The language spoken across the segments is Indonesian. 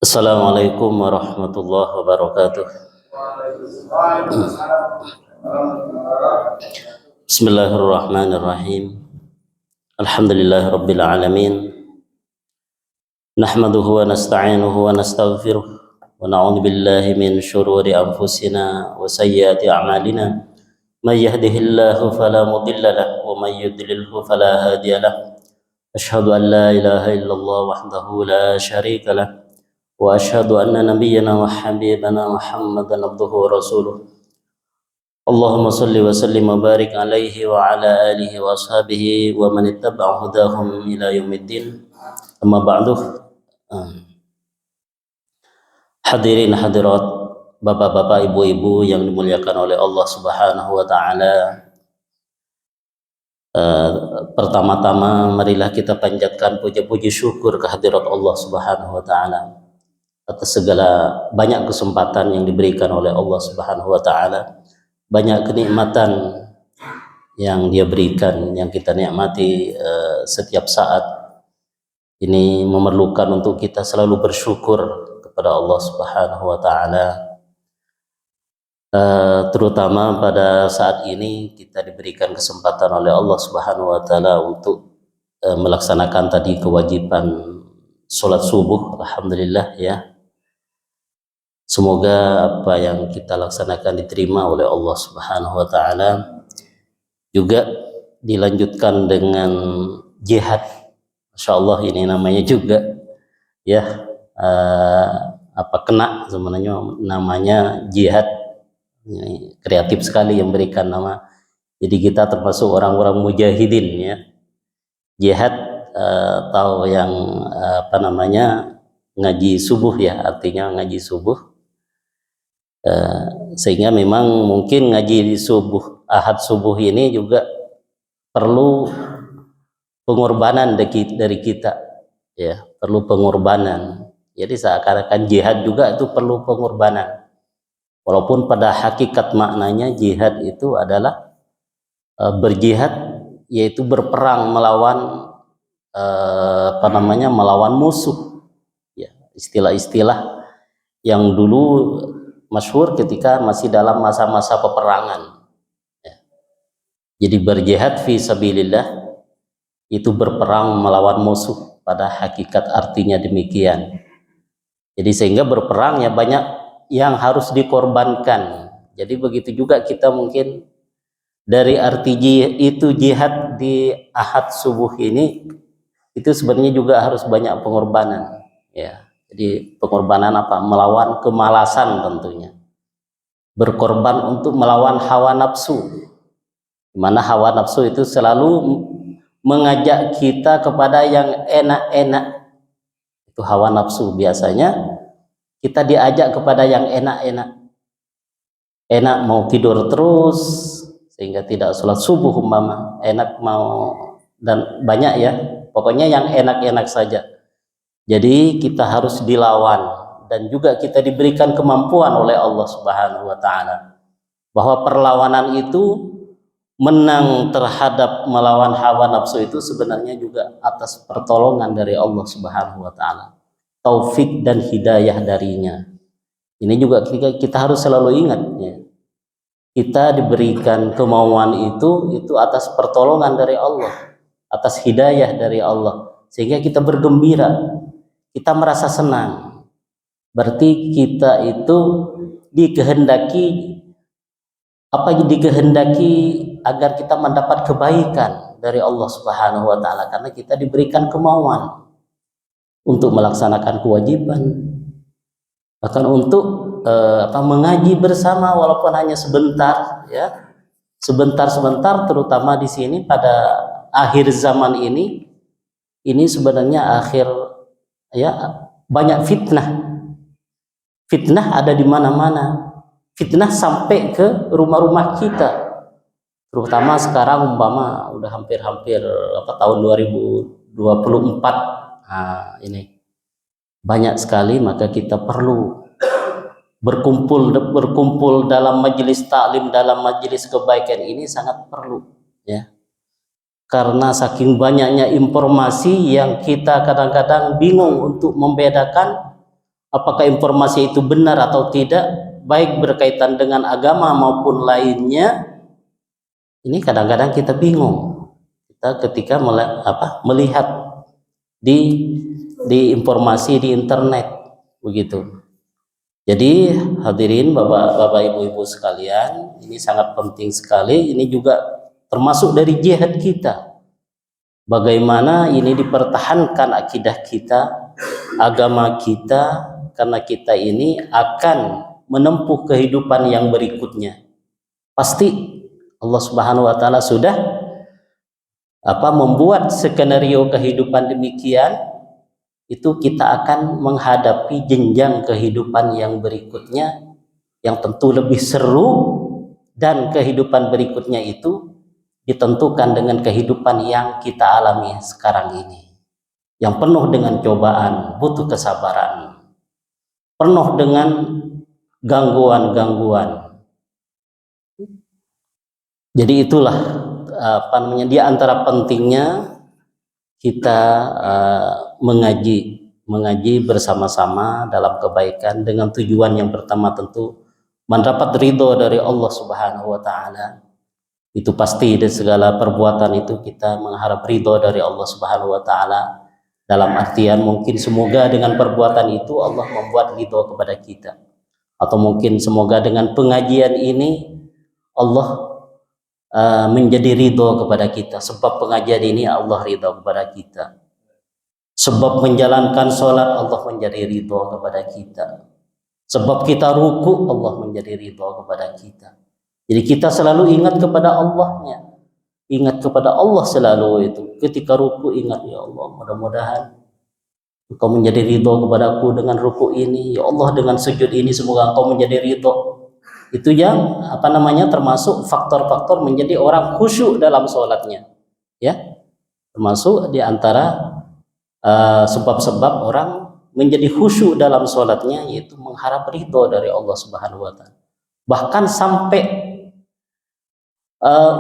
Assalamualaikum warahmatullahi wabarakatuh. Bismillahirrahmanirrahim. Alhamdulillahirabbil alamin. Nahmaduhu wa nasta'inuhu wa nastaghfiruh wa na'udzu billahi min syururi anfusina wa sayyiati a'malina. May yahdihillahu fala mudilla lahu wa may yudlilhu fala hadiya lahu. Asyhadu an la ilaha illallah wahdahu la syarika lahu وأشهد أن نبينا وحبيبنا محمدا عبده ورسوله اللهم صل وسلم وبارك عليه وعلى آله وأصحابه ومن اتبع هداهم إلى يوم الدين أما بعد. Hadirin hadirat, bapak-bapak, ibu-ibu yang dimuliakan oleh Allah Subhanahu wa taala. Pertama-tama marilah kita panjatkan puji-puji syukur kehadirat Allah Subhanahu wa taala atas segala banyak kesempatan yang diberikan oleh Allah Subhanahu wa taala, banyak kenikmatan yang Dia berikan yang kita nikmati setiap saat. Ini memerlukan untuk kita selalu bersyukur kepada Allah Subhanahu wa taala. Terutama pada saat ini kita diberikan kesempatan oleh Allah Subhanahu wa taala untuk melaksanakan tadi kewajiban sholat subuh. Alhamdulillah ya. Semoga apa yang kita laksanakan diterima oleh Allah Subhanahu wa taala. Juga dilanjutkan dengan jihad. Masya Allah, ini namanya juga ya kena sebenarnya namanya jihad. Ini kreatif sekali yang berikan nama. Jadi kita termasuk orang-orang mujahidin ya. Jihad tahu yang ngaji subuh ya, artinya ngaji subuh. Sehingga memang mungkin ngaji di subuh, ahad subuh ini juga perlu pengorbanan dari kita ya, perlu pengorbanan. Jadi seakan-akan jihad juga itu perlu pengorbanan, walaupun pada hakikat maknanya jihad itu adalah berjihad, yaitu berperang melawan melawan musuh ya, istilah-istilah yang dulu masyhur ketika masih dalam masa-masa peperangan ya. Jadi berjihad fi sabilillah itu berperang melawan musuh, pada hakikat artinya demikian. Jadi sehingga berperang ya banyak yang harus dikorbankan. Jadi begitu juga kita mungkin dari arti itu jihad di ahad subuh ini itu sebenarnya juga harus banyak pengorbanan ya. Jadi pengorbanan apa? Melawan kemalasan tentunya. Berkorban untuk melawan hawa nafsu. Dimana hawa nafsu itu selalu mengajak kita kepada yang enak-enak. Itu hawa nafsu. Biasanya kita diajak kepada yang enak-enak. Enak mau tidur terus sehingga tidak sholat subuh umpama. Enak mau, dan banyak ya. Pokoknya yang enak-enak saja. Jadi kita harus dilawan, dan juga kita diberikan kemampuan oleh Allah Subhanahu wa taala bahwa perlawanan itu menang terhadap melawan hawa nafsu itu sebenarnya juga atas pertolongan dari Allah Subhanahu wa taala, taufik dan hidayah darinya. Ini juga kita harus selalu ingat ya. Kita diberikan kemauan itu atas pertolongan dari Allah, atas hidayah dari Allah, sehingga kita bergembira. Kita merasa senang, berarti kita itu dikehendaki agar kita mendapat kebaikan dari Allah Subhanahu wa taala, karena kita diberikan kemauan untuk melaksanakan kewajiban, bahkan untuk mengaji bersama walaupun hanya sebentar ya, sebentar, terutama di sini pada akhir zaman ini sebenarnya ya, banyak fitnah ada di mana-mana. Fitnah sampai ke rumah-rumah kita, terutama sekarang umpama udah hampir tahun 2024. Nah, ini banyak sekali, maka kita perlu berkumpul dalam majelis taklim, dalam majelis kebaikan ini sangat perlu ya. Karena saking banyaknya informasi yang kita kadang-kadang bingung untuk membedakan apakah informasi itu benar atau tidak, baik berkaitan dengan agama maupun lainnya. Ini kadang-kadang kita bingung kita ketika melihat di informasi di internet begitu. Jadi hadirin bapak ibu sekalian, ini sangat penting sekali. Ini juga termasuk dari jihad kita. Bagaimana ini dipertahankan akidah kita, agama kita, karena kita ini akan menempuh kehidupan yang berikutnya. Pasti Allah Subhanahu wa taala sudah membuat skenario kehidupan demikian. Itu kita akan menghadapi jenjang kehidupan yang berikutnya yang tentu lebih seru, dan kehidupan berikutnya itu ditentukan dengan kehidupan yang kita alami sekarang ini, yang penuh dengan cobaan, butuh kesabaran, penuh dengan gangguan-gangguan. Jadi itulah di antara pentingnya kita mengaji bersama-sama dalam kebaikan dengan tujuan yang pertama tentu mendapat ridho dari Allah Subhanahu wa taala. Itu pasti dari segala perbuatan itu kita mengharap ridho dari Allah Subhanahu wa taala, dalam artian mungkin semoga dengan perbuatan itu Allah membuat ridho kepada kita, atau mungkin semoga dengan pengajian ini Allah menjadi ridho kepada kita, sebab pengajian ini Allah ridho kepada kita, sebab menjalankan sholat Allah menjadi ridho kepada kita, sebab kita ruku Allah menjadi ridho kepada kita. Jadi kita selalu ingat kepada Allahnya, ingat kepada Allah selalu itu. Ketika ruku ingat, ya Allah, mudah-mudahan Engkau menjadi ridho kepadaku dengan ruku ini, ya Allah, dengan sujud ini semoga Engkau menjadi ridho. Itu yang termasuk faktor-faktor menjadi orang khusyuk dalam sholatnya, ya, termasuk diantara sebab-sebab orang menjadi khusyuk dalam sholatnya, yaitu mengharap ridho dari Allah Subhanahu wa taala. Bahkan sampai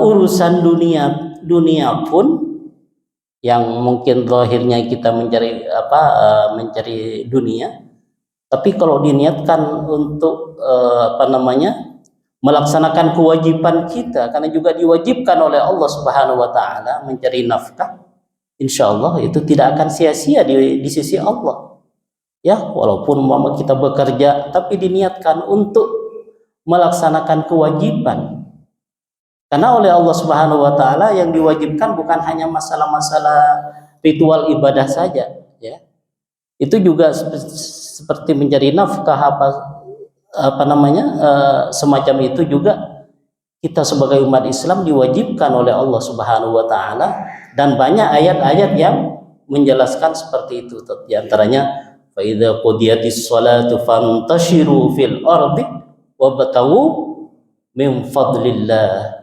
urusan dunia pun yang mungkin zahirnya kita mencari dunia, tapi kalau diniatkan untuk melaksanakan kewajiban kita, karena juga diwajibkan oleh Allah Subhanahu wa taala mencari nafkah, insya Allah itu tidak akan sia-sia di sisi Allah. Ya, walaupun kita bekerja tapi diniatkan untuk melaksanakan kewajiban. Karena oleh Allah Subhanahu wa taala yang diwajibkan bukan hanya masalah-masalah ritual ibadah saja, ya. Itu juga seperti mencari nafkah semacam itu juga kita sebagai umat Islam diwajibkan oleh Allah Subhanahu wa taala, dan banyak ayat-ayat yang menjelaskan seperti itu. Di antaranya fa idza qudiyatis shalatu fantashiru fil ardi wabtaghu min fadlillah.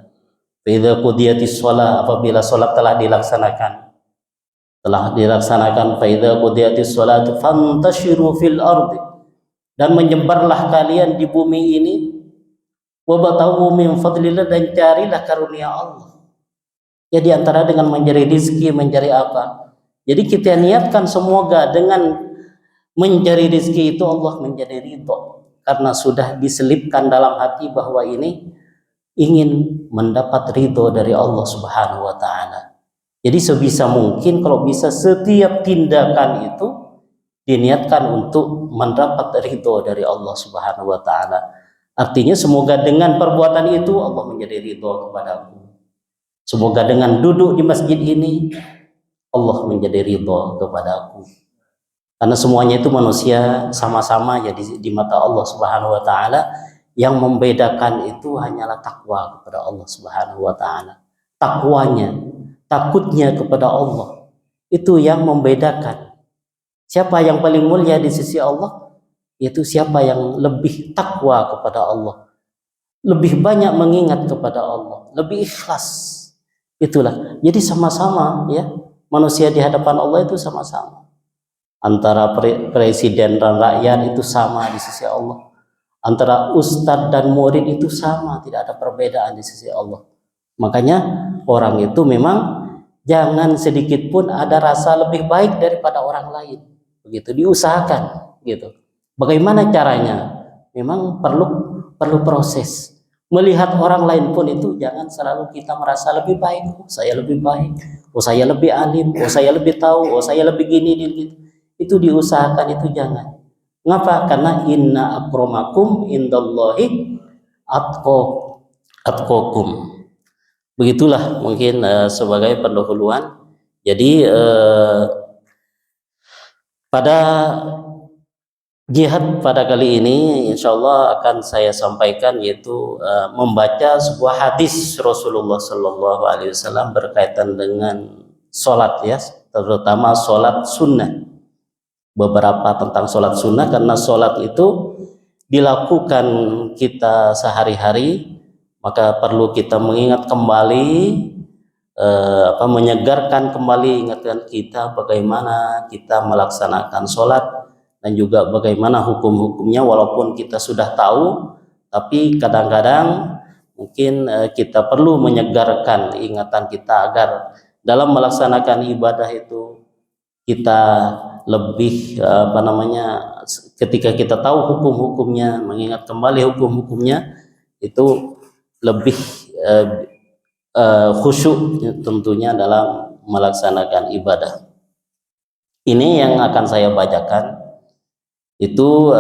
Fa idza qudiyatis shalah, apabila salat telah dilaksanakan fa idza qudiyatis shalatu fantashiru fil ardi, dan menyebarlah kalian di bumi ini, wabtaghu min fadlillah, dan carilah karunia Allah. Ya, di antara dengan mencari rezeki, mencari apa. Jadi kita niatkan semoga dengan mencari rezeki itu Allah menjadi ridho, karena sudah diselipkan dalam hati bahwa ini ingin mendapat ridho dari Allah Subhanahu wa taala. Jadi sebisa mungkin kalau bisa setiap tindakan itu diniatkan untuk mendapat ridho dari Allah Subhanahu wa taala. Artinya semoga dengan perbuatan itu Allah menjadi ridho kepadaku. Semoga dengan duduk di masjid ini Allah menjadi ridho kepadaku. Karena semuanya itu manusia sama-sama ya di mata Allah Subhanahu wa taala. Yang membedakan itu hanyalah takwa kepada Allah Subhanahu wa taala. Takwanya, takutnya kepada Allah, itu yang membedakan. Siapa yang paling mulia di sisi Allah? Yaitu siapa yang lebih takwa kepada Allah, lebih banyak mengingat kepada Allah, lebih ikhlas. Itulah. Jadi sama-sama, ya, manusia di hadapan Allah itu sama-sama. Antara presiden dan rakyat itu sama di sisi Allah. Antara ustadz dan murid itu sama, tidak ada perbedaan di sisi Allah. Makanya orang itu memang jangan sedikit pun ada rasa lebih baik daripada orang lain. Begitu diusahakan, gitu. Bagaimana caranya? Memang perlu proses. Melihat orang lain pun itu jangan selalu kita merasa lebih baik. Oh, saya lebih baik. Oh, saya lebih alim. Oh, saya lebih tahu. Oh, saya lebih gini gitu. Itu diusahakan, itu jangan. Ngapa? Karena inna akramakum indallahi atqakum. Begitulah mungkin sebagai pendahuluan. Jadi pada jihad pada kali ini insya Allah akan saya sampaikan, yaitu membaca sebuah hadis Rasulullah Shallallahu Alaihi Wasallam berkaitan dengan sholat, ya, terutama sholat sunnah. Beberapa tentang sholat sunnah, karena sholat itu dilakukan kita sehari-hari, maka perlu kita mengingat kembali, menyegarkan kembali ingatkan kita bagaimana kita melaksanakan sholat, dan juga bagaimana hukum-hukumnya. Walaupun kita sudah tahu, tapi kadang-kadang mungkin kita perlu menyegarkan ingatan kita agar dalam melaksanakan ibadah itu kita lebih ketika kita tahu hukum-hukumnya, mengingat kembali hukum-hukumnya, itu lebih khusyuk tentunya dalam melaksanakan ibadah. Ini yang akan saya bacakan. Itu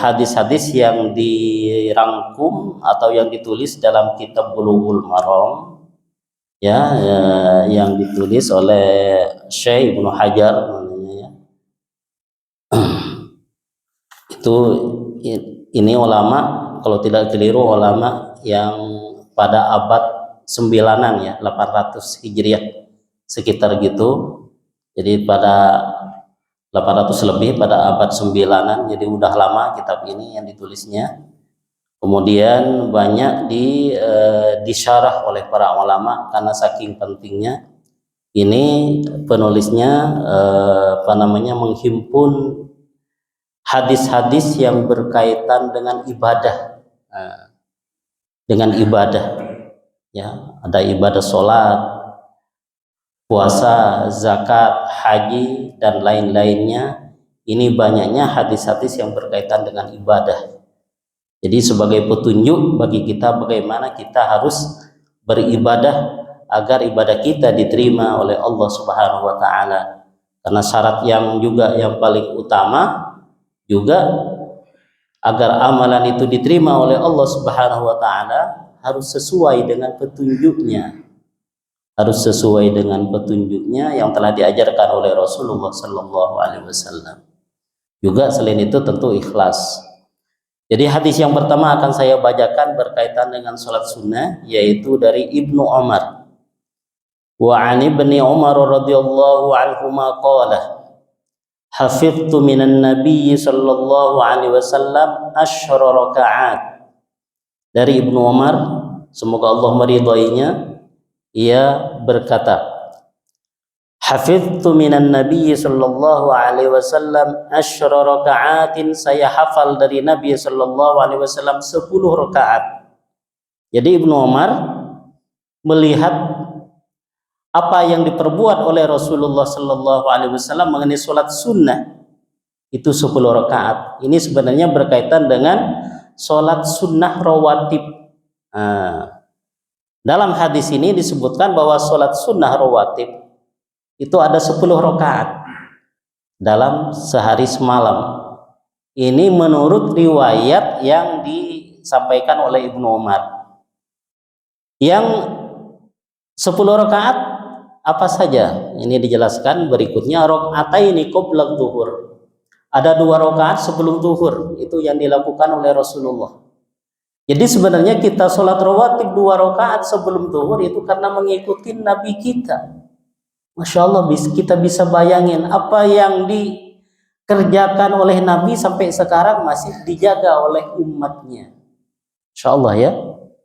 hadis-hadis yang dirangkum atau yang ditulis dalam kitab Bulughul Maram, ya, yang ditulis oleh Syekh Ibnu Hajar namanya, ya. Itu ini ulama, kalau tidak keliru ulama yang pada abad 9-an, ya, 800 Hijriah sekitar gitu. Jadi pada 800 lebih, pada abad 9-an, jadi udah lama kitab ini yang ditulisnya. Kemudian banyak disyarah oleh para ulama karena saking pentingnya. Ini penulisnya menghimpun hadis-hadis yang berkaitan dengan ibadah, ya, ada ibadah sholat, puasa, zakat, haji, dan lain-lainnya. Ini banyaknya hadis-hadis yang berkaitan dengan ibadah. Jadi sebagai petunjuk bagi kita bagaimana kita harus beribadah agar ibadah kita diterima oleh Allah Subhanahu wa taala. Karena syarat yang paling utama juga agar amalan itu diterima oleh Allah Subhanahu wa taala harus sesuai dengan petunjuknya. Harus sesuai dengan petunjuknya yang telah diajarkan oleh Rasulullah Sallallahu Alaihi Wasallam. Juga selain itu tentu ikhlas. Jadi hadis yang pertama akan saya bacakan berkaitan dengan sholat sunnah, yaitu dari Ibnu Umar. Wa an Ibni Umar radhiyallahu anhuma qala hafidhtu minan nabiyyi sallallahu alaihi wasallam asyra rakaat. Dari Ibnu Umar, semoga Allah meridhoinya, ia berkata, hafidhtu minan nabiyyi sallallahu alaihi wasallam asyra raka'atin, saya hafal dari Nabi sallallahu alaihi wasallam 10 rakaat. Jadi Ibnu Umar melihat apa yang diperbuat oleh Rasulullah sallallahu alaihi wasallam mengenai salat sunnah itu 10 rakaat. Ini sebenarnya berkaitan dengan salat sunnah rawatib. Dalam hadis ini disebutkan bahwa sholat sunnah rawatib itu ada 10 rakaat dalam sehari semalam. Ini menurut riwayat yang disampaikan oleh Ibnu Umar. Yang 10 rakaat apa saja? Ini dijelaskan berikutnya. Rakaataini qabla zuhur. Ada 2 rakaat sebelum zuhur, itu yang dilakukan oleh Rasulullah. Jadi sebenarnya kita sholat rawatib 2 rakaat sebelum zuhur itu karena mengikuti Nabi kita. Masya Allah, kita bisa bayangin apa yang dikerjakan oleh Nabi sampai sekarang masih dijaga oleh umatnya. Masya Allah, ya,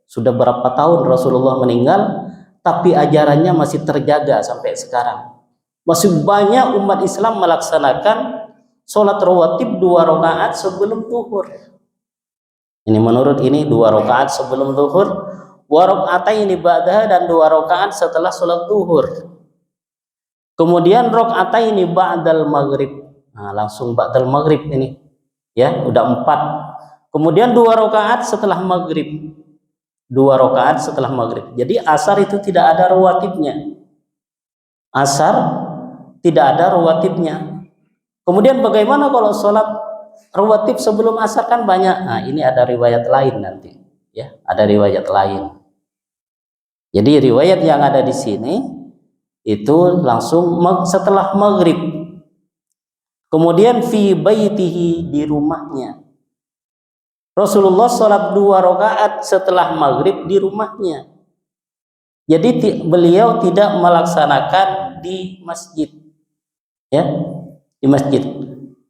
sudah berapa tahun Rasulullah meninggal, tapi ajarannya masih terjaga sampai sekarang. Masih banyak umat Islam melaksanakan sholat rawatib 2 rakaat sebelum zuhur. Ini menurut ini 2 rakaat sebelum zuhur, wa raka'ataini ba'daha, dan 2 rakaat setelah sholat zuhur. Kemudian raka'ataini ba'dal maghrib. Nah, langsung ba'dal maghrib ini. Ya, udah 4. Kemudian 2 rakaat setelah maghrib. 2 rakaat setelah maghrib. Jadi asar itu tidak ada rawatibnya. Asar tidak ada rawatibnya. Kemudian bagaimana kalau sholat rawatib sebelum asar? Kan banyak. Nah, ini ada riwayat lain nanti. Ya, ada riwayat lain. Jadi riwayat yang ada di sini itu langsung setelah maghrib. Kemudian fi baitihi, di rumahnya. Rasulullah sholat 2 rakaat setelah maghrib di rumahnya. Jadi beliau tidak melaksanakan di masjid, ya, di masjid.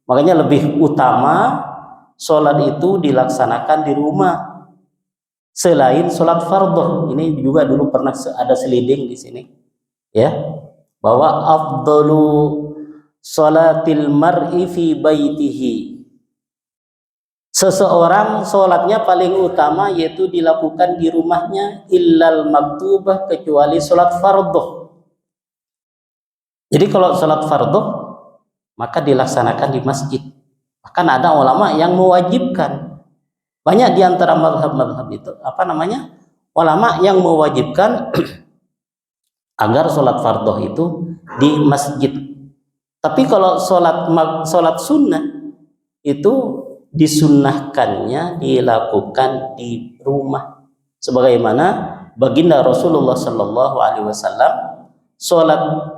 Makanya lebih utama sholat itu dilaksanakan di rumah selain sholat fardhu. Ini juga dulu pernah ada seliding di sini, ya, bahwa afdalu sholatil mar'i fi baitihi. Seseorang sholatnya paling utama yaitu dilakukan di rumahnya, illal maktubah, kecuali sholat fardhu. Jadi kalau sholat fardhu maka dilaksanakan di masjid. Bahkan ada ulama yang mewajibkan. Banyak di antara mazhab-mazhab itu ulama yang mewajibkan agar sholat fardhu itu di masjid. Tapi kalau sholat sunnah itu disunnahkannya dilakukan di rumah, sebagaimana baginda Rasulullah Shallallahu Alaihi Wasallam sholat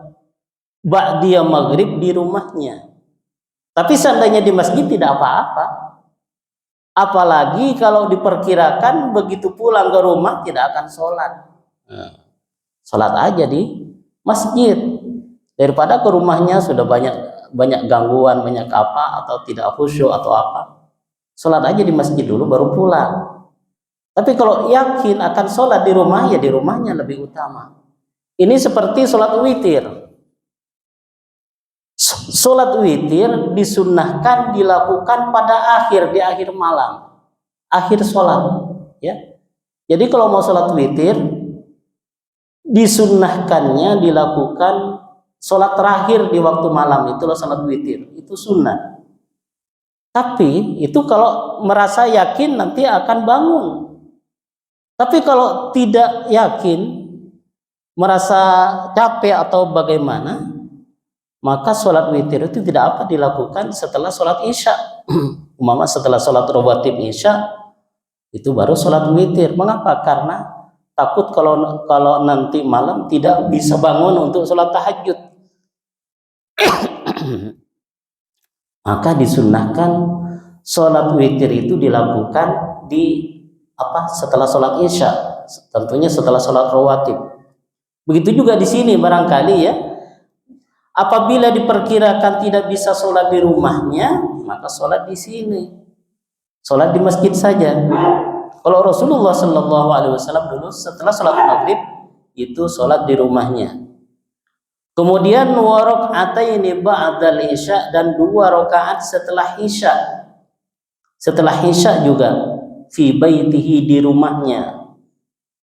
ba'diyah maghrib di rumahnya. Tapi seandainya di masjid tidak apa-apa, apalagi kalau diperkirakan begitu pulang ke rumah tidak akan sholat. Sholat aja di masjid, daripada ke rumahnya sudah banyak gangguan, banyak apa, atau tidak khusyuk atau apa. Sholat aja di masjid dulu baru pulang. Tapi kalau yakin akan sholat di rumah, ya di rumahnya lebih utama. Ini seperti sholat witir. Sholat witir disunnahkan dilakukan pada di akhir malam, akhir sholat, ya. Jadi kalau mau sholat witir disunnahkannya dilakukan sholat terakhir di waktu malam, itulah sholat witir, itu sunnah. Tapi itu kalau merasa yakin nanti akan bangun. Tapi kalau tidak yakin, merasa capek atau bagaimana, maka sholat witir itu tidak apa dilakukan setelah sholat isya. Umpama setelah sholat rawatib isya itu baru sholat witir. Mengapa? Karena takut kalau nanti malam tidak bisa bangun untuk sholat tahajud. Maka disunnahkan sholat witir itu dilakukan setelah sholat isya, tentunya setelah sholat rawatib. Begitu juga di sini barangkali, ya, apabila diperkirakan tidak bisa sholat di rumahnya, maka sholat di sini, sholat di masjid saja. Kalau Rasulullah Shallallahu Alaihi Wasallam dulu setelah sholat maghrib itu sholat di rumahnya. Kemudian wa raka'ataini ba'dal isya, dan 2 rakaat setelah isya. Setelah isya juga fi baitihi, di rumahnya.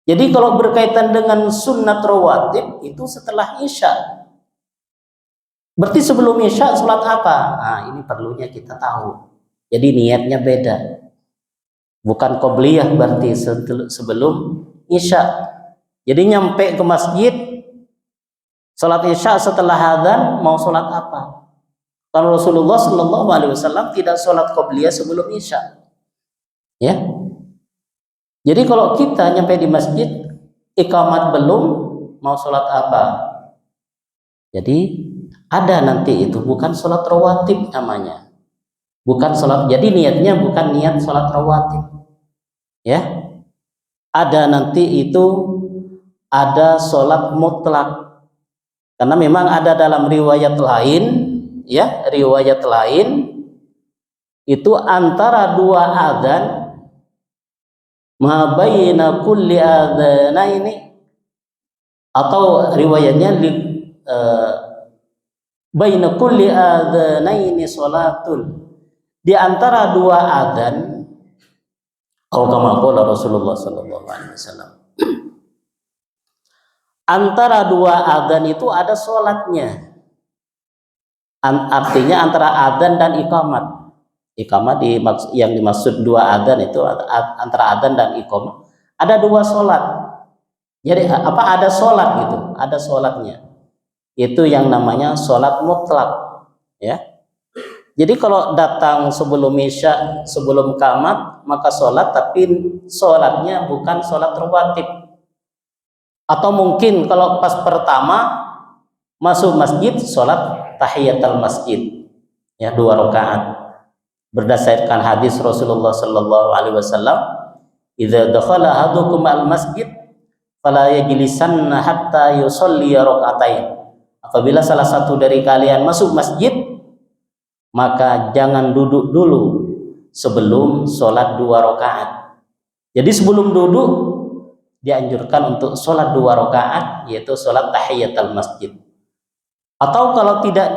Jadi kalau berkaitan dengan sunnat rawatib itu setelah isya. Berarti sebelum isya sholat apa? Nah, ini perlunya kita tahu. Jadi niatnya beda. Bukan qobliyah berarti sebelum isya. Jadi nyampe ke masjid sholat isya setelah adzan, mau sholat apa? Karena Rasulullah Shallallahu Alaihi Wasallam tidak sholat qobliyah sebelum isya, ya. Jadi kalau kita nyampe di masjid, iqamat belum, mau sholat apa? Jadi ada nanti itu bukan sholat rawatib namanya, bukan sholat. Jadi niatnya bukan niat sholat rawatib, ya. Ada nanti itu ada sholat mutlak. Karena memang ada dalam riwayat lain, ya, riwayat lain itu antara 2 adzan, ma baina kulli adzanaini, atau riwayatnya baina kulli adzanaini sholatul, di antara 2 adzan, atau kama qala Rasulullah sallallahu alaihi wasallam, antara 2 adzan itu ada sholatnya. Artinya antara adzan dan iqamat. Iqamah yang dimaksud dua adzan itu antara adzan dan iqamah ada dua sholat. Jadi ada sholat gitu, ada sholatnya. Itu yang namanya sholat mutlak, ya. Jadi kalau datang sebelum isya, sebelum qamat, maka sholat, tapi sholatnya bukan sholat rawatib. Atau mungkin kalau pas pertama masuk masjid, sholat tahiyatul masjid, ya, 2 rakaat. Berdasarkan hadis Rasulullah Sallallahu Alaihi Wasallam, "Idza dakhala ahadukum al masjid, fala yajlisanna hatta yusalli rakaatain." Apabila salah satu dari kalian masuk masjid, maka jangan duduk dulu sebelum sholat 2 rakaat. Jadi sebelum duduk dianjurkan untuk sholat 2 rakaat, yaitu sholat tahiyatul masjid. Atau kalau tidak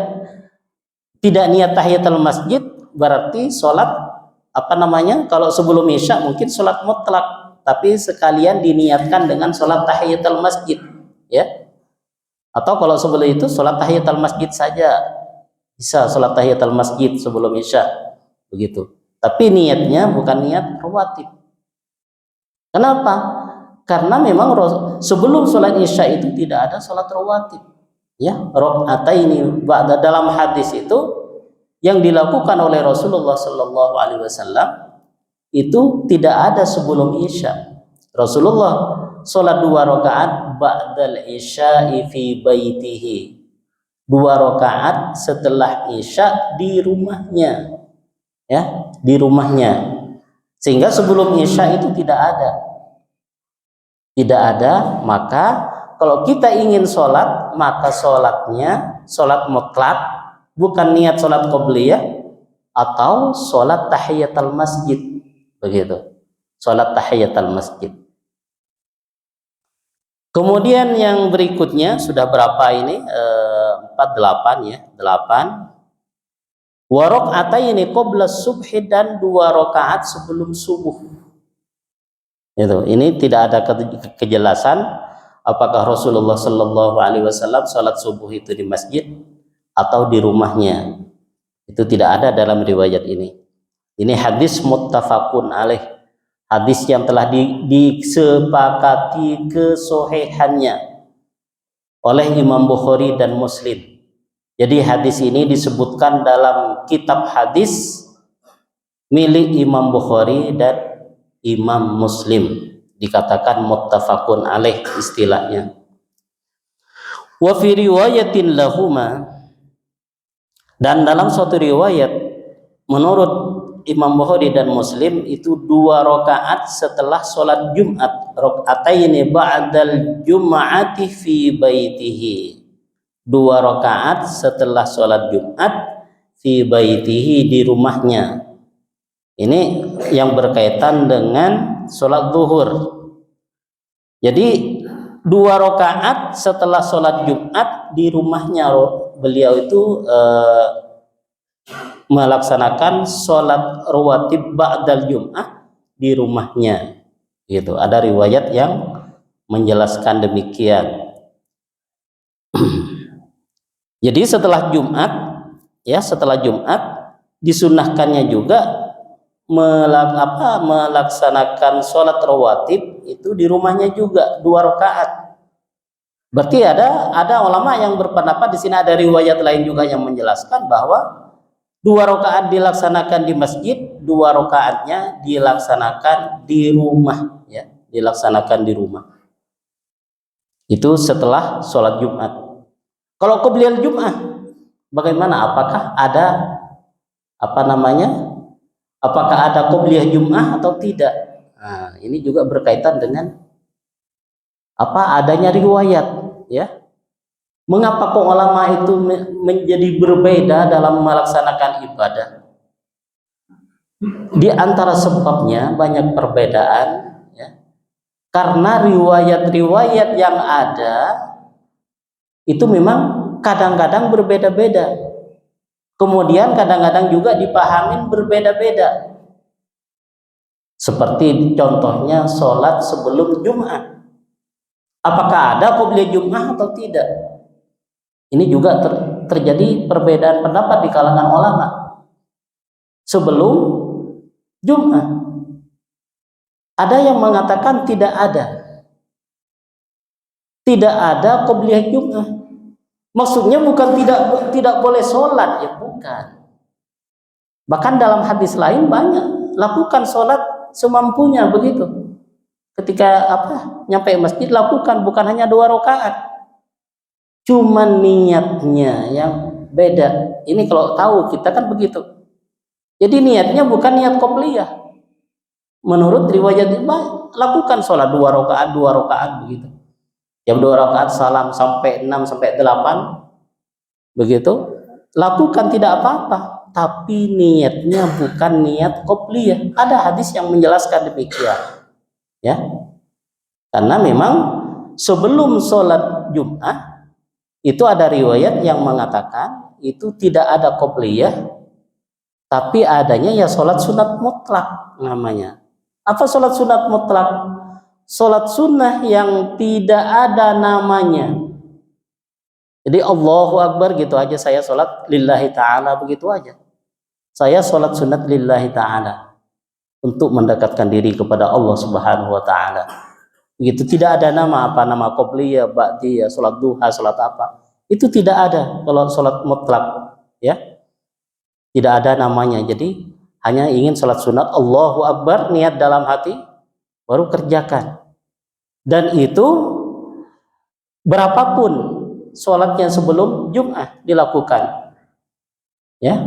niat tahiyatul masjid, berarti sholat kalau sebelum isya mungkin sholat mutlak, tapi sekalian diniatkan dengan sholat tahiyatul masjid, ya. Atau kalau sebelum itu sholat tahiyatul masjid saja, bisa sholat tahiyatul masjid sebelum isya, begitu. Tapi niatnya bukan niat rawatib. Kenapa? Karena memang sebelum sholat isya itu tidak ada sholat rawatib, ya. Raka'ataini ba'da, dalam hadis itu yang dilakukan oleh Rasulullah Sallallahu Alaihi Wasallam itu tidak ada sebelum isya. Rasulullah sholat 2 rakaat ba'dal isya'i fi baitihi, 2 rakaat setelah isya di rumahnya, ya, di rumahnya. Sehingga sebelum isya itu tidak ada. Maka kalau kita ingin sholat, maka sholatnya sholat mutlak, bukan niat sholat qobliyah, atau sholat tahiyatul masjid, begitu. Sholat tahiyatul masjid. Kemudian yang berikutnya sudah berapa ini? 8 ya, 8. Wa raka'ataini qabla subhi, dan 2 rakaat sebelum subuh. Itu. Ini tidak ada kejelasan apakah Rasulullah Sallallahu Alaihi Wasallam sholat subuh itu di masjid atau di rumahnya. Itu tidak ada dalam riwayat ini. Ini hadis muttafaqun alaih, hadis yang telah disepakati kesohihannya oleh Imam Bukhari dan Muslim. Jadi hadis ini disebutkan dalam kitab hadis milik Imam Bukhari dan Imam Muslim, dikatakan muttafaqun alaih istilahnya. Wa fi riwayatin lahuma, dan dalam suatu riwayat menurut Imam Bukhari dan Muslim itu 2 rakaat setelah sholat Jumat, raka'ataini ba'dal jum'ati fi baitihi, 2 rakaat setelah sholat Jumat fi baitihi, di rumahnya. Ini yang berkaitan dengan sholat zuhur. Jadi 2 rakaat setelah sholat Jumat di rumahnya beliau itu melaksanakan sholat rawatib ba'dal Jum'ah di rumahnya, gitu. Ada riwayat yang menjelaskan demikian. Jadi setelah Jumat, ya, setelah Jumat disunahkannya juga melaksanakan sholat rawatib itu di rumahnya juga 2 rakaat. Berarti ada ulama yang berpendapat di sini, ada riwayat lain juga yang menjelaskan bahwa 2 rakaat dilaksanakan di masjid, 2 rakaatnya dilaksanakan di rumah, ya, dilaksanakan di rumah. Itu setelah sholat Jumat. Kalau qobliyal Jum'ah bagaimana? Apakah ada apakah ada qobliyah Jum'ah atau tidak? Nah, ini juga berkaitan dengan adanya riwayat, ya. Mengapa kok ulama itu menjadi berbeda dalam melaksanakan ibadah? Di antara sebabnya banyak perbedaan, ya. Karena riwayat-riwayat yang ada itu memang kadang-kadang berbeda-beda. Kemudian kadang-kadang juga dipahamin berbeda-beda. Seperti contohnya sholat sebelum Jumat. Apakah ada qobliyah Jum'ah atau tidak? Ini juga terjadi perbedaan pendapat di kalangan ulama. sebelum Jum'ah. Ada yang mengatakan tidak ada qobliyah Jum'ah. Maksudnya bukan tidak boleh sholat, ya bukan. Bahkan dalam hadis lain banyak, lakukan sholat semampunya begitu. Ketika nyampe masjid lakukan, bukan hanya 2 rakaat. Cuman niatnya yang beda. Ini kalau tahu kita kan begitu. Jadi niatnya bukan niat qobliyah. Menurut riwayat lakukan sholat 2 rakaat begitu. Jam 2 rakaat salam sampai 6 sampai 8 begitu. Lakukan tidak apa-apa, tapi niatnya bukan niat qobliyah. Ada hadis yang menjelaskan demikian. Ya. Karena memang sebelum sholat Jum'ah itu ada riwayat yang mengatakan itu tidak ada qobliyah, tapi adanya ya sholat sunat mutlak namanya. Apa sholat sunat mutlak? Sholat sunnah yang tidak ada namanya. Jadi Allahu Akbar gitu aja, saya sholat lillahi ta'ala, begitu aja. Saya sholat sunat lillahi ta'ala, untuk mendekatkan diri kepada Allah subhanahu wa ta'ala. Begitu, tidak ada nama qobliyah, ba'diyah, sholat duha, sholat apa. Itu tidak ada kalau sholat mutlak. Ya, tidak ada namanya. Jadi hanya ingin sholat sunat, Allahu Akbar, niat dalam hati, baru kerjakan. Dan itu berapapun sholatnya sebelum Jum'ah dilakukan. Ya,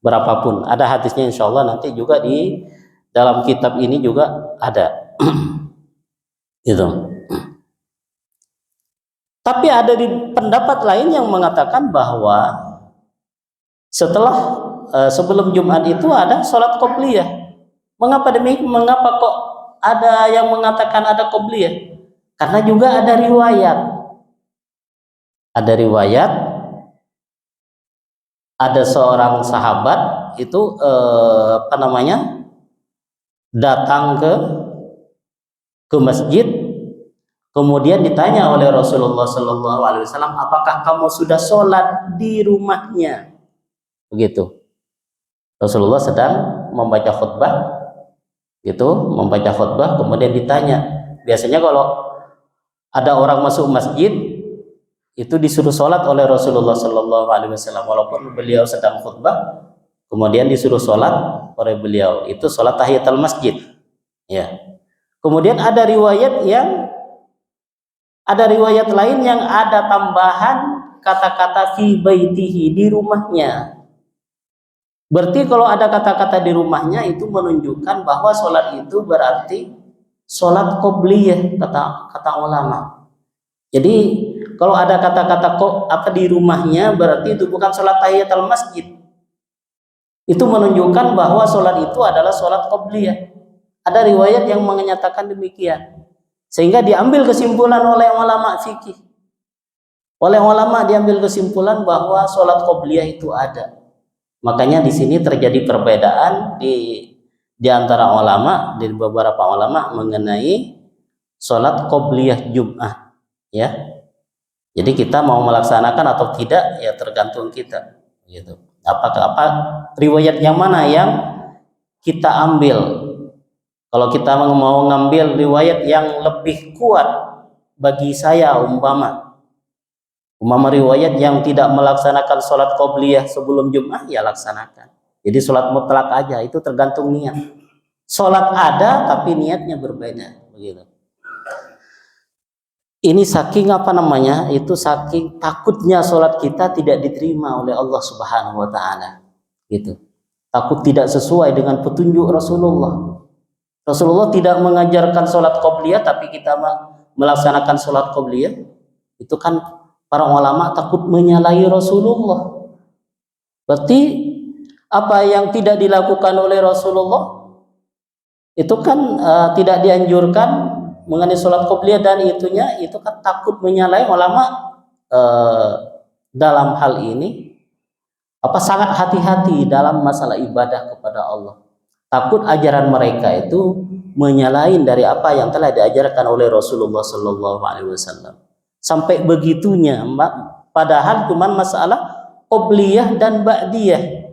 berapapun. Ada hadisnya insya Allah nanti juga di dalam kitab ini juga ada. Itu. Tapi ada di pendapat lain yang mengatakan bahwa sebelum Jumat itu ada sholat qobliyah. Mengapa demikian? Mengapa kok ada yang mengatakan ada qobliyah? Karena juga ada riwayat. Ada riwayat, ada seorang sahabat itu datang ke masjid, kemudian ditanya oleh Rasulullah Sallallahu Alaihi Wasallam, apakah kamu sudah sholat di rumahnya? Begitu. Rasulullah sedang membaca khutbah, kemudian ditanya. Biasanya kalau ada orang masuk masjid itu disuruh sholat oleh Rasulullah Sallallahu Alaihi Wasallam, walaupun beliau sedang khutbah, kemudian disuruh sholat oleh beliau. Itu sholat tahiyatul masjid. Ya. Kemudian ada riwayat lain yang ada tambahan kata-kata fi baitihi, di rumahnya. Berarti kalau ada kata-kata di rumahnya itu menunjukkan bahwa sholat itu berarti sholat qobliyah, kata ulama. Jadi kalau ada kata-kata di rumahnya berarti itu bukan sholat tahiyatul masjid. Itu menunjukkan bahwa sholat itu adalah sholat qobliyah. Ada riwayat yang menyatakan demikian. Sehingga diambil kesimpulan oleh ulama fikih. Oleh ulama diambil kesimpulan bahwa sholat qobliyah itu ada. Makanya di sini terjadi perbedaan di antara ulama, di beberapa ulama mengenai sholat qobliyah Jum'ah. Ya. Jadi kita mau melaksanakan atau tidak ya tergantung kita. Gitu. Apa riwayat yang mana yang kita ambil? Kalau kita mau ngambil riwayat yang lebih kuat bagi saya, umpama riwayat yang tidak melaksanakan sholat qobliyah sebelum Jum'ah, ya laksanakan. Jadi sholat mutlak aja, itu tergantung niat. Sholat ada tapi niatnya berbeda, begitu. Ini saking saking takutnya sholat kita tidak diterima oleh Allah Subhanahu Wa Taala, gitu. Takut tidak sesuai dengan petunjuk Rasulullah. Rasulullah tidak mengajarkan sholat qobliyah, tapi kita melaksanakan sholat qobliyah. Itu kan para ulama takut menyalahi Rasulullah. Berarti apa yang tidak dilakukan oleh Rasulullah itu kan tidak dianjurkan mengenai sholat qobliyah, dan itu kan takut menyalahi ulama dalam hal ini sangat hati-hati dalam masalah ibadah kepada Allah. Takut ajaran mereka itu menyalahi dari apa yang telah diajarkan oleh Rasulullah Sallallahu Alaihi Wasallam. Sampai begitunya, padahal cuma masalah qobliyah dan ba'diyah.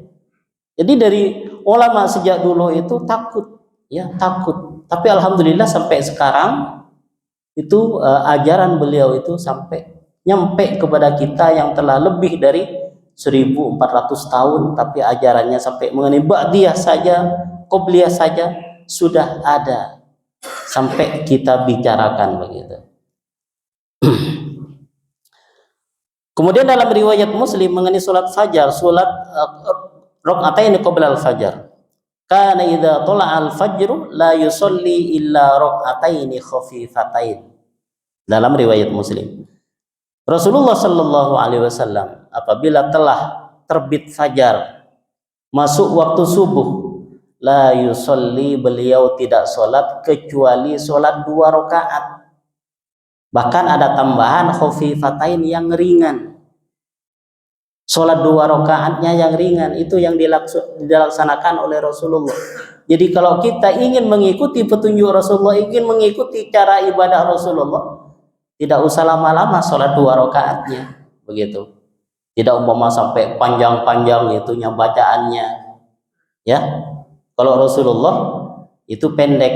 Jadi dari ulama sejak dulu itu takut, ya takut. Tapi alhamdulillah sampai sekarang itu ajaran beliau itu sampai nyampe kepada kita yang telah lebih dari 1400 tahun, tapi ajarannya sampai mengenai ba'diyah saja, qobliyah saja sudah ada sampai kita bicarakan begitu. Kemudian dalam riwayat Muslim mengenai salat fajar, salat rakaataini qabla al-fajar. Kana idza tala'a al-fajr la yusalli illa rakaataini khafifatain. Dalam riwayat Muslim, Rasulullah Shallallahu Alaihi Wasallam apabila telah terbit fajar, masuk waktu subuh, la yusalli, beliau tidak sholat kecuali sholat 2 rakaat. Bahkan ada tambahan khafifatain yang ringan. Sholat 2 rakaatnya yang ringan itu yang dilaksanakan oleh Rasulullah. Jadi kalau kita ingin mengikuti petunjuk Rasulullah, ingin mengikuti cara ibadah Rasulullah, tidak usah lama-lama sholat 2 rakaatnya begitu. Tidak umpama sampai panjang-panjang itunya bacaannya, ya. Kalau Rasulullah itu pendek.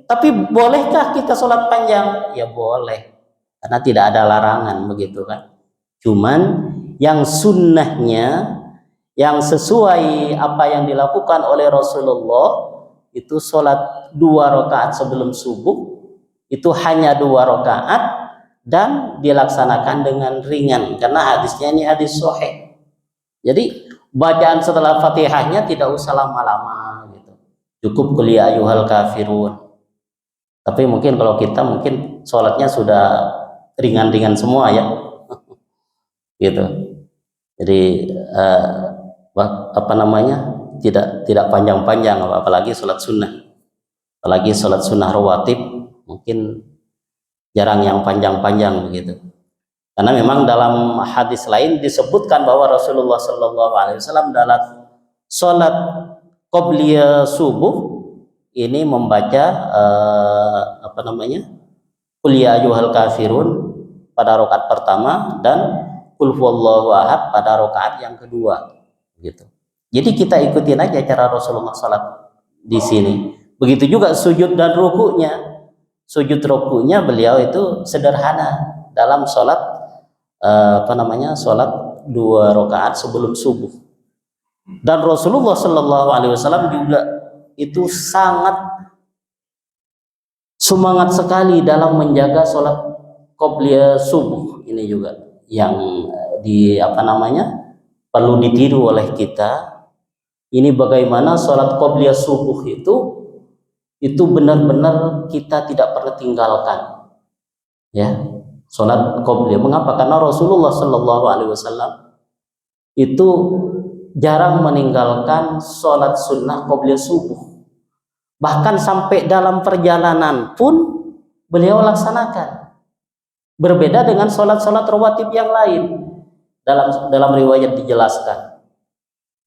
Tapi bolehkah kita sholat panjang? Ya boleh, karena tidak ada larangan begitu kan. Cuman yang sunnahnya, yang sesuai apa yang dilakukan oleh Rasulullah itu sholat 2 rakaat sebelum subuh, itu hanya 2 rakaat dan dilaksanakan dengan ringan, karena hadisnya ini hadis sahih. Jadi bacaan setelah Fatihahnya tidak usah lama-lama gitu. Cukup qul ya ayyuhal kafirun. Tapi mungkin kalau kita mungkin sholatnya sudah ringan-ringan semua ya. Gitu. Jadi apa namanya? Tidak panjang-panjang, apalagi sholat sunnah. Apalagi sholat sunnah rawatib mungkin jarang yang panjang-panjang begitu. Karena memang dalam hadis lain disebutkan bahwa Rasulullah Shallallahu Alaihi Wasallam dalam sholat qobliyah subuh ini membaca apa namanya, qul ya ayyuhal kafirun pada rakaat pertama dan qul huwallahu ahad pada rakaat yang kedua, gitu. Jadi kita ikutin aja cara Rasulullah sholat di sini. Begitu juga sujud dan rukunya. Sujud rukunya beliau itu sederhana dalam sholat apa namanya, sholat 2 rakaat sebelum subuh. Dan Rasulullah Shallallahu Alaihi Wasallam juga itu sangat semangat sekali dalam menjaga sholat qobliyah subuh ini juga, yang di apa namanya perlu ditiru oleh kita. Ini bagaimana sholat qobliyah subuh itu benar-benar kita tidak pernah tinggalkan, ya, sholat qobliyah. Mengapa? Karena Rasulullah Shallallahu Alaihi Wasallam itu jarang meninggalkan sholat sunnah qobliyah subuh. Bahkan sampai dalam perjalanan pun beliau laksanakan. Berbeda dengan sholat-sholat rawatib yang lain. Dalam riwayat dijelaskan.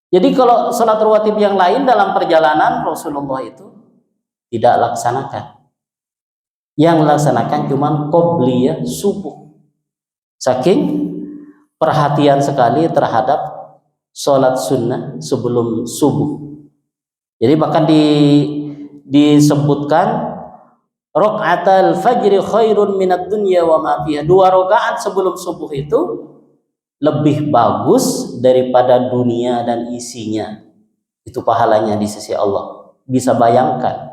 Jadi kalau sholat rawatib yang lain dalam perjalanan Rasulullah itu tidak laksanakan. Yang laksanakan cuma qobliyah subuh. Saking perhatian sekali terhadap sholat sunnah sebelum subuh. Jadi bahkan disebutkan rakaatul fajri khairun minad dunya wa ma fiha. 2 rakaat sebelum subuh itu lebih bagus daripada dunia dan isinya. Itu pahalanya di sisi Allah. Bisa bayangkan.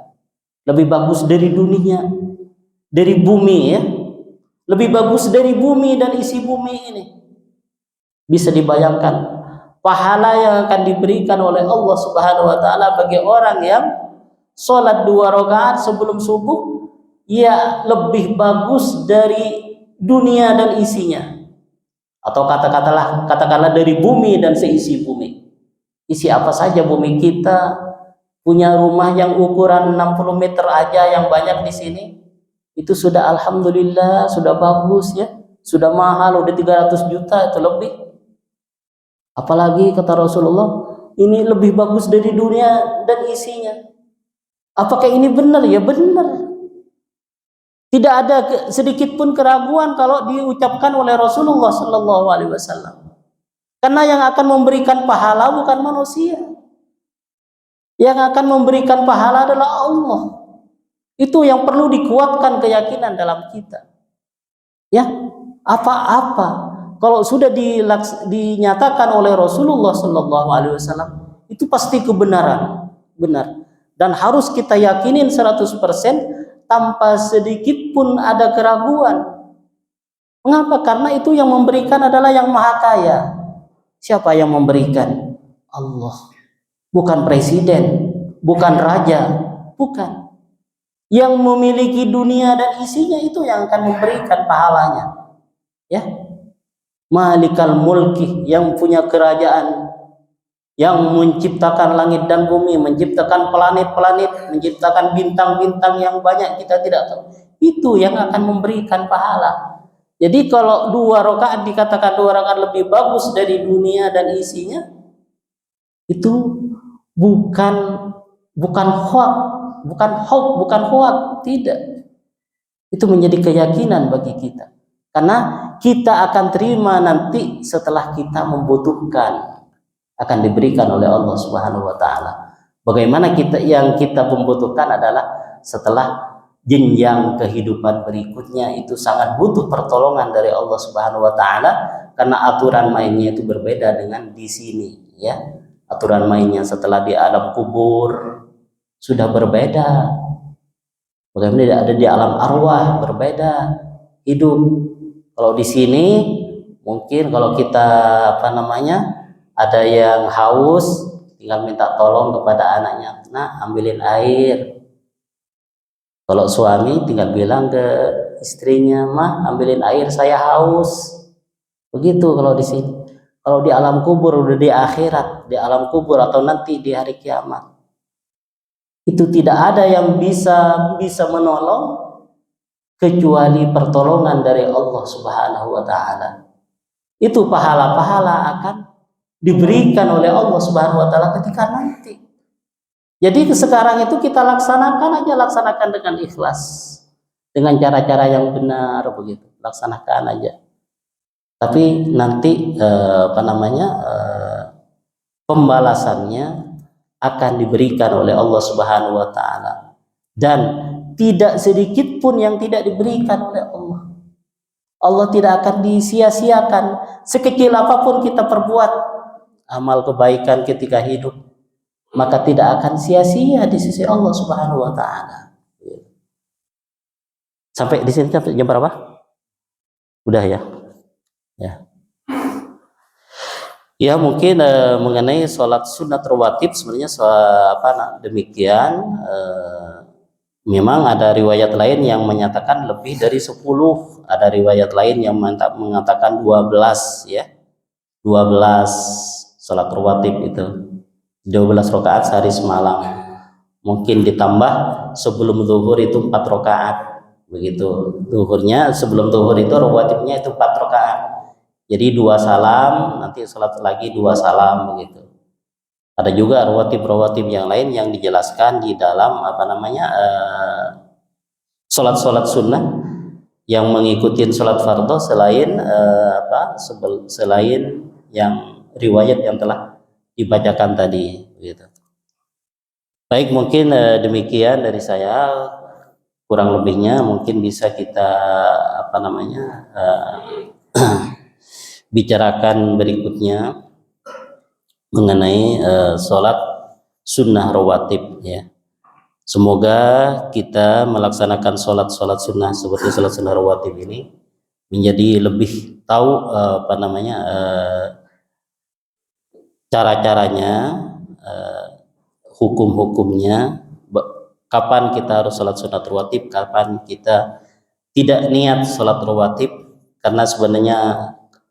Lebih bagus dari dunia, dari bumi ya. Lebih bagus dari bumi dan isi bumi ini. Bisa dibayangkan pahala yang akan diberikan oleh Allah Subhanahu wa taala bagi orang yang sholat 2 rakaat sebelum subuh, ya lebih bagus dari dunia dan isinya. Atau katakanlah dari bumi dan seisi bumi. Isi apa saja bumi kita, punya rumah yang ukuran 60 meter aja yang banyak di sini, itu sudah alhamdulillah, sudah bagus ya, sudah mahal, udah 300 juta itu lebih. Apalagi kata Rasulullah, ini lebih bagus dari dunia dan isinya. Apakah ini benar? Ya benar. Tidak ada sedikit pun keraguan kalau diucapkan oleh Rasulullah Sallallahu Alaihi Wasallam. Karena yang akan memberikan pahala bukan manusia, Yang akan memberikan pahala adalah Allah. Itu yang perlu dikuatkan keyakinan dalam kita. Ya, apa-apa kalau sudah dinyatakan oleh Rasulullah Shallallahu Alaihi Wasallam itu pasti kebenaran, benar, dan harus kita yakinin 100% tanpa sedikit pun ada keraguan. Mengapa? Karena itu yang memberikan adalah yang maha kaya. Siapa yang memberikan? Allah. Bukan presiden, bukan raja, bukan. Yang memiliki dunia dan isinya itu yang akan memberikan pahalanya. Ya. Malikal mulki, yang punya kerajaan, yang menciptakan langit dan bumi, menciptakan planet-planet, menciptakan bintang-bintang yang banyak kita tidak tahu. Itu yang akan memberikan pahala. Jadi kalau 2 rakaat dikatakan 2 rakaat lebih bagus dari dunia dan isinya, itu bukan hoax, tidak. Itu menjadi keyakinan bagi kita. Karena kita akan terima nanti setelah kita membutuhkan, akan diberikan oleh Allah Subhanahu wa taala. Bagaimana yang kita membutuhkan adalah setelah jenjang kehidupan berikutnya itu sangat butuh pertolongan dari Allah Subhanahu wa taala, karena aturan mainnya itu berbeda dengan di sini, ya. Aturan mainnya setelah di alam kubur sudah berbeda. Bagaimana ada di alam arwah berbeda hidup. Kalau di sini mungkin kalau kita ada yang haus tinggal minta tolong kepada anaknya, "Nah, ambilin air." Kalau suami tinggal bilang ke istrinya, "Mah, ambilin air, saya haus." Begitu kalau di sini. Kalau di alam kubur, udah di akhirat, di alam kubur atau nanti di hari kiamat, itu tidak ada yang bisa menolong kecuali pertolongan dari Allah Subhanahu wa taala. Itu pahala-pahala akan diberikan oleh Allah Subhanahu wa taala ketika nanti. Jadi sekarang itu kita laksanakan dengan ikhlas, dengan cara-cara yang benar, begitu, laksanakan aja. Tapi nanti pembalasannya akan diberikan oleh Allah Subhanahu wa taala, dan tidak sedikit pun yang tidak diberikan oleh Allah. Allah tidak akan disia-siakan. Sekecil apapun kita perbuat amal kebaikan ketika hidup, maka tidak akan sia-sia di sisi Allah Subhanahu wa taala. Sampai di sini jam berapa? Udah ya? Ya. Ya, mungkin mengenai sholat sunat rawatib sebenarnya demikian. Memang ada riwayat lain yang menyatakan lebih dari 10, ada riwayat lain yang mengatakan 12, ya. 12 sholat rawatib itu. 12 rakaat sehari semalam. Mungkin ditambah sebelum zuhur itu 4 rakaat. Begitu. Zuhurnya sebelum zuhur itu rawatibnya itu 4 rakaat. Jadi 2 salam, nanti sholat lagi 2 salam, begitu. Ada juga rawatib yang lain yang dijelaskan di dalam sholat sunnah yang mengikuti sholat fardhu selain yang riwayat yang telah dibacakan tadi, gitu. Baik, mungkin demikian dari saya. Kurang lebihnya mungkin bisa kita bicarakan berikutnya mengenai sholat sunnah rawatib, ya. Semoga kita melaksanakan sholat sunnah seperti sholat sunnah rawatib ini menjadi lebih tahu cara-caranya, hukum-hukumnya, kapan kita harus sholat sunat rawatib, kapan kita tidak niat sholat rawatib, karena sebenarnya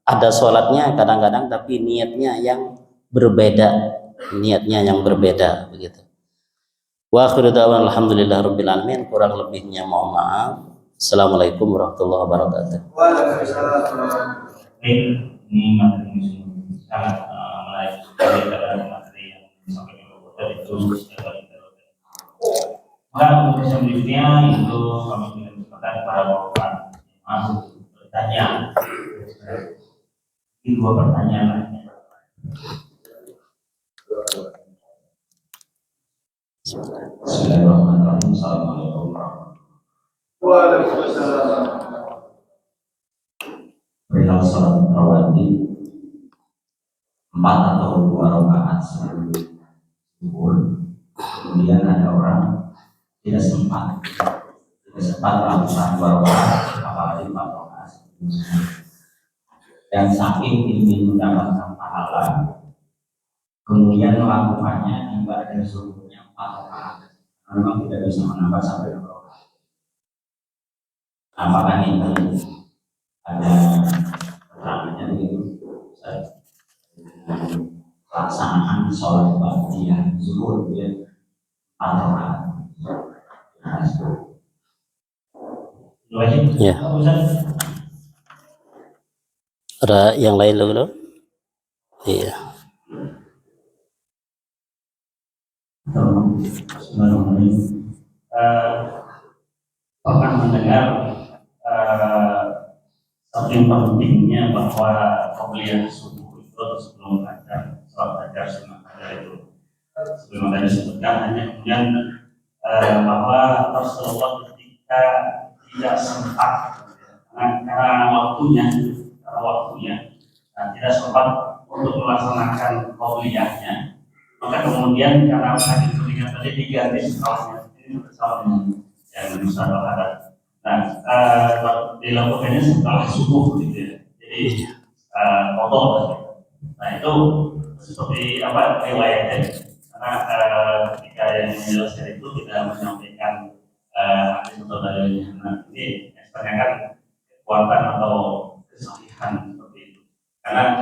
ada sholatnya kadang-kadang tapi niatnya yang berbeda, begitu. Wa akhiru da'wana alhamdulillah rabbil alamin. Kurang lebihnya mohon maaf. Assalamualaikum warahmatullahi wabarakatuh. Waalaikumsalam. Ini materi sangat menarik sekali pada materi yang disampaikan oleh Dr. itu. Maka untuk selanjutnya itu kami berikan kesempatan kepada Bapak masuk bertanya. Ini 2 pertanyaan lainnya. Bismillahirrahmanirrahim. Assalamualaikum warahmatullahi Waalaikumsalam. perihal sholat rawatib 4 atau 2 rakaat sebelum zuhur. Kemudian ada orang tidak sempat melakukan 2 rakaat, apalagi 4 rakaat sebelum zuhur. Dan saking ingin mendapatkan pahala, kemudian melakukannya di badan zuhurnya 4 rakaat. Memang tidak bisa menambah sampai 2 rakaat. Apakah ini ada keterangannya begitu? Pelaksanaan sholat ba'diyah zuhur ya 4 rakaat. Ya. Ada yang lain dulu? Iya. Pernah mendengar saking pentingnya bahwa pembelian subuh itu sebelum fajar, sholat fajar sunnah fajar itu sebelum tadi disebutkan hanya kemudian bahwa Rasulullah ketika tidak sempat karena waktunya tidak sempat untuk melaksanakan qobliyahnya, maka kemudian karena sakit keringat tadi diganti setelahnya yang bisa berhadap. Nah, dilakukannya setelah subuh gitu ya. Jadi kotor. Nah itu seperti apa riwayatnya? Karena ketika yang menjelaskan itu tidak menyampaikan hadis atau dalilnya. Nah ini tanyakan kekuatan atau kesahihan seperti itu. Karena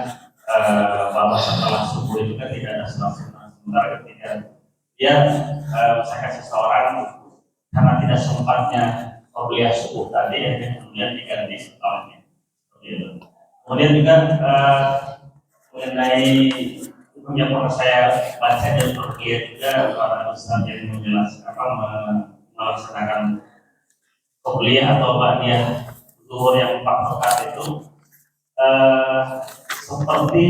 bahwa setelah subuh itu kan tidak ada sementara ketika dia misalkan seseorang karena tidak sempatnya qobliyah subuh tadi kemudian diganti setelahnya. Kemudian juga mengenai yang pernah saya baca dan berpikir juga para ustaz yang menjelaskan melaksanakan qobliyah atau ba'diyah zuhur yang 4 rakaat itu seperti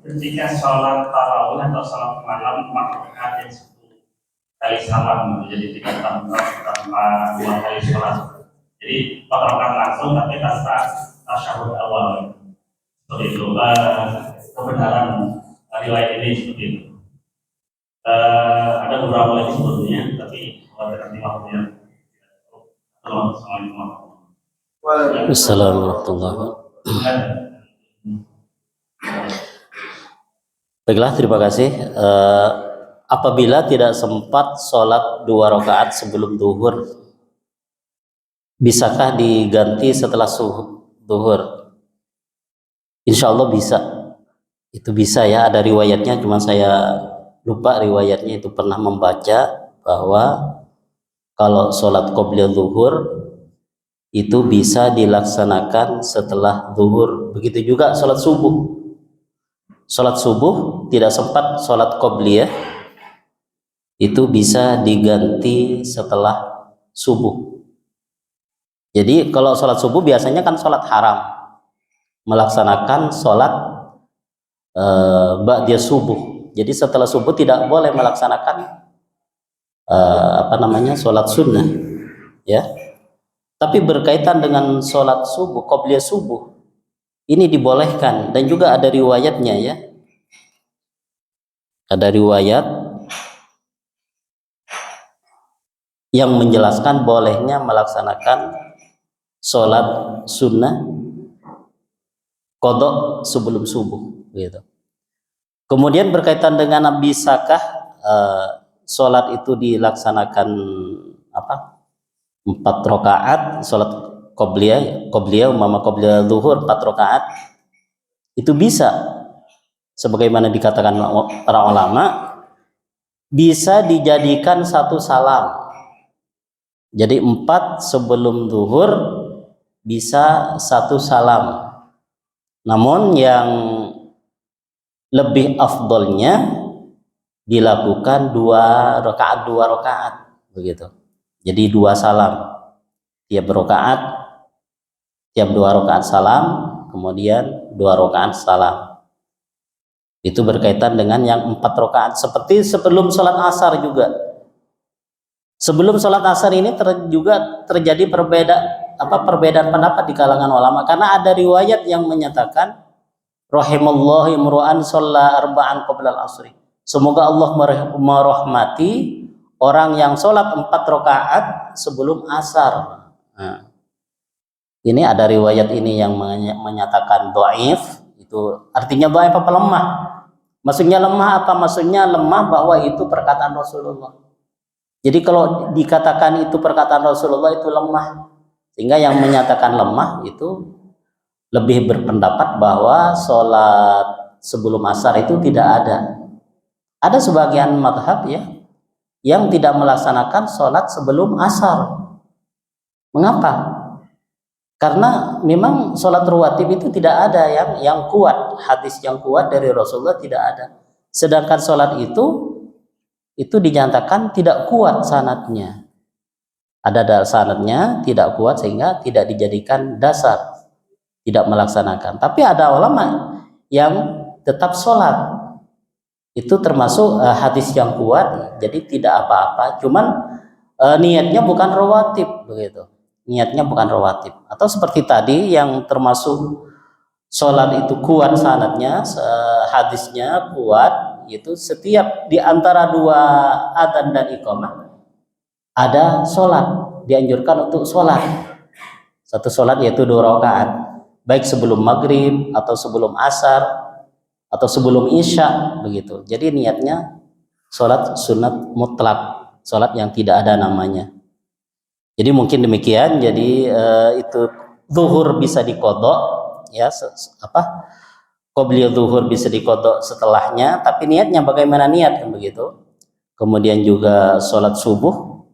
ketika sholat tarawih atau sholat malam 4 rakaat yang kali salam, jadi 3 tanpa 2 kali sholat. Jadi 4 rakaat langsung tapi tanpa tasyahud awal. Seperti itu kebenaran riwayat ini seperti itu. Ada beberapa lagi sebetulnya, tapi kalau nanti waktunya. Assalamualaikum warahmatullahi wabarakatuh. Baiklah, terima kasih. Apabila tidak sempat sholat 2 rakaat sebelum zuhur, bisakah diganti setelah zuhur? Insya Allah bisa. Itu bisa ya, ada riwayatnya, cuma saya lupa riwayatnya. Itu pernah membaca bahwa kalau sholat qobliyah zuhur itu bisa dilaksanakan setelah zuhur. Begitu juga sholat subuh. Sholat subuh tidak sempat sholat qobliyah, itu bisa diganti setelah subuh. Jadi kalau sholat subuh biasanya kan sholat haram, melaksanakan sholat ba'diyah subuh. Jadi setelah subuh tidak boleh melaksanakan sholat sunnah, ya. Tapi berkaitan dengan sholat subuh, qobliyah subuh, ini dibolehkan dan juga ada riwayatnya ya. Ada riwayat yang menjelaskan bolehnya melaksanakan sholat sunnah qadha sebelum subuh gitu. Kemudian berkaitan dengan bisakah sholat itu dilaksanakan 4 rakaat sholat qobliyah umpama qobliyah zuhur 4 rakaat itu bisa, sebagaimana dikatakan para ulama, bisa dijadikan 1 salam. Jadi 4 sebelum zuhur bisa 1 salam. Namun yang lebih afdolnya dilakukan 2 rakaat begitu. Jadi 2 salam. Tiap 2 rakaat salam, kemudian 2 rakaat salam. Itu berkaitan dengan yang 4 rakaat seperti sebelum sholat asar juga. Sebelum sholat asar ini juga terjadi perbedaan pendapat di kalangan ulama, karena ada riwayat yang menyatakan rahimallahu imru'an shalla arba'an qabla al-asri. Semoga Allah merahmati orang yang sholat 4 rakaat sebelum asar. Nah, ini ada riwayat ini yang menyatakan dhaif. Itu artinya dhaif apa lemah? Maksudnya lemah apa? Maksudnya lemah bahwa itu perkataan Rasulullah. Jadi kalau dikatakan itu perkataan Rasulullah itu lemah, sehingga yang menyatakan lemah itu lebih berpendapat bahwa sholat sebelum asar itu tidak ada. Ada sebagian madhab ya yang tidak melaksanakan sholat sebelum asar. Mengapa? Karena memang sholat rawatib itu tidak ada yang kuat, hadis yang kuat dari Rasulullah tidak ada. Sedangkan sholat itu dinyatakan tidak kuat sanadnya. Ada sanadnya tidak kuat sehingga tidak dijadikan dasar, tidak melaksanakan. Tapi ada ulama yang tetap sholat. Itu termasuk hadis yang kuat, jadi tidak apa-apa. Cuman niatnya bukan rawatib begitu. Niatnya bukan rawatib. Atau seperti tadi yang termasuk sholat itu kuat sanadnya, hadisnya kuat, itu setiap di antara 2 adzan dan iqamah ada sholat, dianjurkan untuk sholat. Satu sholat yaitu 2 rakaat, baik sebelum maghrib atau sebelum asar atau sebelum isya begitu. Jadi niatnya sholat sunat mutlak, sholat yang tidak ada namanya. Jadi mungkin demikian. Jadi itu zuhur bisa diqodho ya, qobliyah zuhur bisa diqodho setelahnya, tapi niatnya bagaimana niat kan begitu. Kemudian juga sholat subuh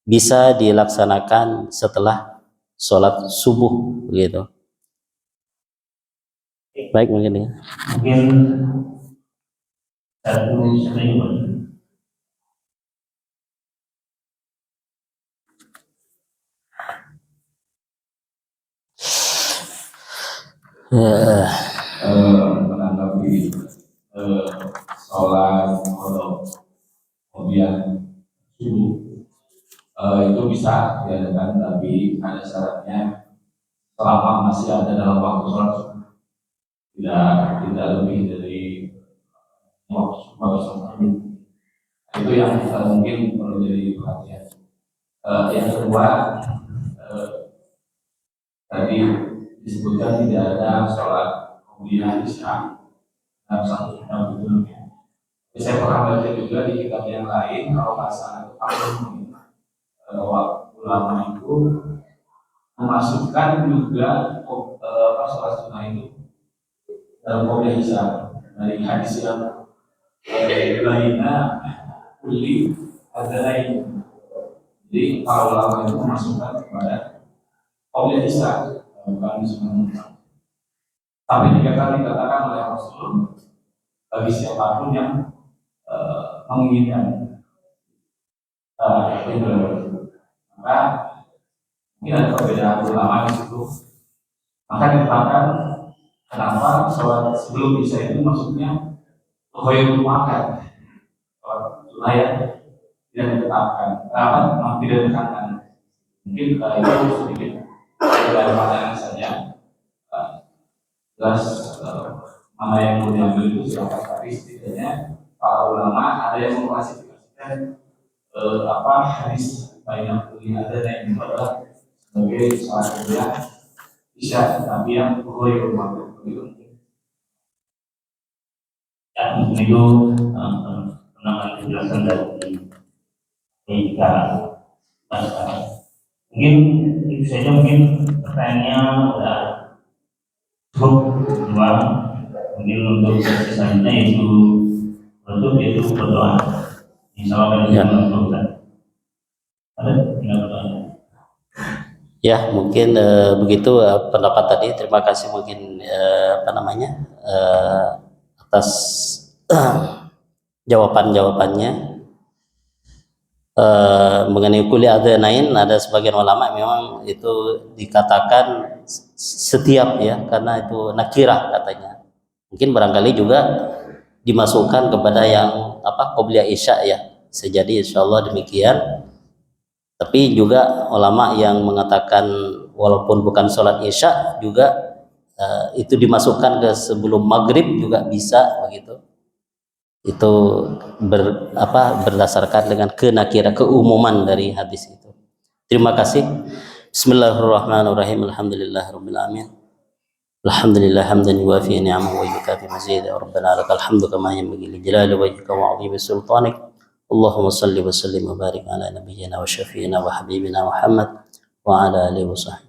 bisa dilaksanakan setelah sholat subuh begitu. Baik, mungkin ya. Mungkin satu menanggapi sholat kemudian subuh itu bisa diadakan, tapi ada syaratnya selama masih ada dalam waktu sholat subuh, tidak lebih dari waktu sholat. Itu yang mungkin perlu jadi perhatian. Yang kedua, tadi disebutkan tidak ada sholat kemudian isya dalam satu kitab itu. Saya pernah baca juga di kitab yang lain, kalau masalah ulama itu memasukkan juga sholat sunnah itu dalam qobliyah isya dari hadis yang lainnya uli ada lain. Jadi para ulama itu memasukkan kepada qobliyah isya, bukan sunnah. Tapi dikatakan oleh Rasul bagi siapapun yang menginginkan maka mungkin ada perbedaan ulama di situ. Maka ditetapkan kenapa sholat sebelum isya itu maksudnya khairul makan, sholat sunnah yang tidak ditetapkan. Kenapa? Memang tidak ditekankan. Mungkin itu sedikit dari pandangan saja. Jelas mana yang mau diambil itu siapa, tapi setidaknya para ulama ada yang mengklasifikasikan hadis banyak ada yang dibawa sebagai salah satu isya, tapi yang khairul makan begitu. Ya, itu penambahan penjelasan dari kita. Mungkin itu saja, mungkin pertanyaannya udah cukup dua. Mungkin untuk sisanya itu berdoa. Insya Allah Ya. Ada tinggal berdoa. Ya, mungkin begitu pendapat tadi. Terima kasih mungkin atas jawaban-jawabannya. Mengenai kuliah adzanain, ada sebagian ulama memang itu dikatakan setiap ya, karena itu nakirah katanya. Mungkin barangkali juga dimasukkan kepada yang qobliyah isya ya. Sejadi insyaallah demikian. Tapi juga ulama yang mengatakan walaupun bukan sholat isya juga itu dimasukkan ke sebelum maghrib juga bisa begitu. Itu berdasarkan dengan keumuman dari hadis itu. Terima kasih. Bismillahirrahmanirrahim. Alhamdulillahirabbil alamin. Alhamdulillah hamdan yuwafi ni'amahu wa yukafi mazidah. Rabbana lakal hamdu kama yanbaghi li jalali wajhika wa 'azimi sultanik. Allahumma salli wa sallim wa barik ala nabiyyina wa syafi'ina wa habibina Muhammad wa ala alihi wa sahbihi.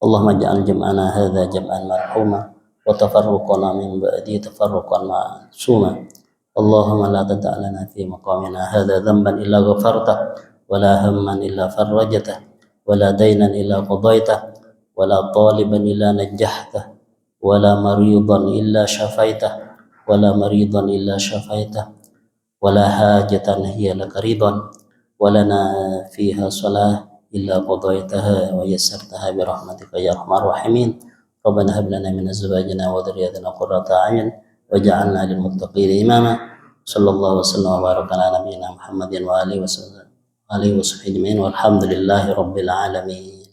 Allahumma ij'al jam'ana hadza jam'an marhuma wa tafarruqana min ba'di tafarruqan ma'suma. Allahumma la tada' lana fi maqamina hadza dhanban illa ghafartah wa la hamman illa farrajtah wa la daynan illa qadaitah wa la taliban illa najjahtah wa la maridan illa syafaitah wa la maridan illa syafaitah wa la hajatan hiya laka ridan wa lana fiha salah illa qadaitaha wa yassartaha bi rahmatika ya arhamar rahimin. Rabbana hab lana min azwajina wa dhurriyyatina qurrata a'yun waj'alna lil muttaqina imama. Sallallahu wasallam wa baraka ala nabiyyina Muhammadin wa alihi wa sahbihi ajma'in walhamdulillahi rabbil alamin.